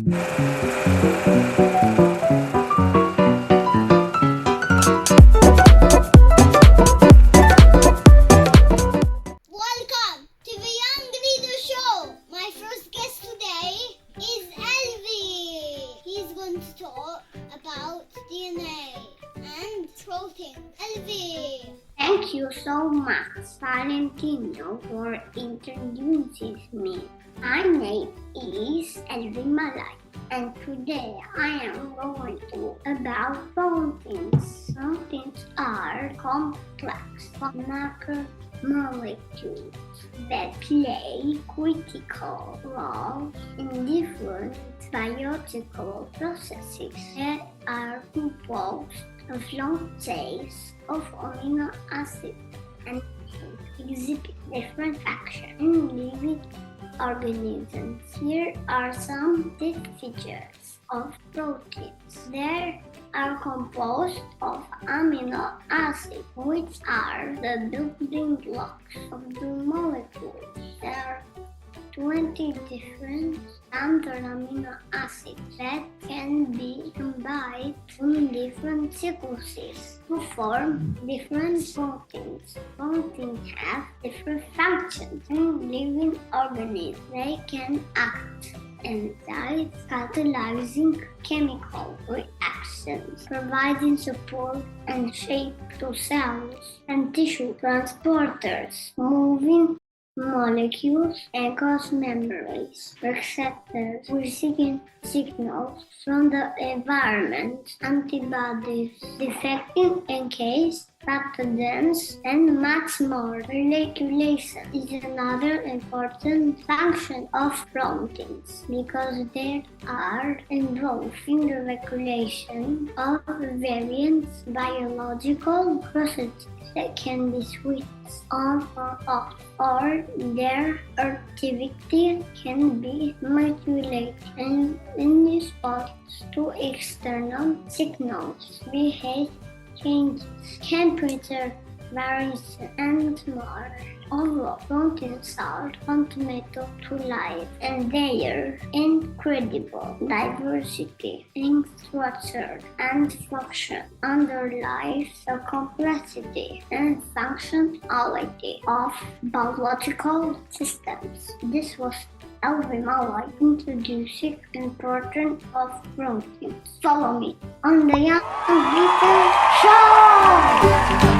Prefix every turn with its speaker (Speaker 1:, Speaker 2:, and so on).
Speaker 1: Welcome to the Young Leader Show. My first guest today is Elvi. He's going to talk about DNA and protein. Elvi.
Speaker 2: Thank you so much, Valentino, for introducing me. My name is Elvi Malay, and today I am going to talk about proteins. Proteins are complex macromolecules that play critical roles in different biological processes that are composed of long chains of amino acids and exhibit different functions in living organisms. Here are some key features of proteins. They are composed of amino acids, which are the building blocks of the molecule. There are 20 different standard amino acids that can be combined in different sequences to form different proteins. Proteins have different functions in living organisms. They can act enzymes, catalyzing chemical reactions, providing support and shape to cells and tissue transporters, moving molecules across membranes, receptors receiving signals from the environment, antibodies defecting against pathogens, and much more. Regulation is another important function of proteins because they are involved in the regulation of various biological processes that can be switched on or off, or their activity can be modulated in response to external signals, behavior changes, temperature variation, and more. Overall, proteins are fundamental to life, and their incredible diversity in structure and function underlies the complexity and functionality of biological systems. This was Elvi Malay introducing importance of proteins. Follow me on the Young Leader Show!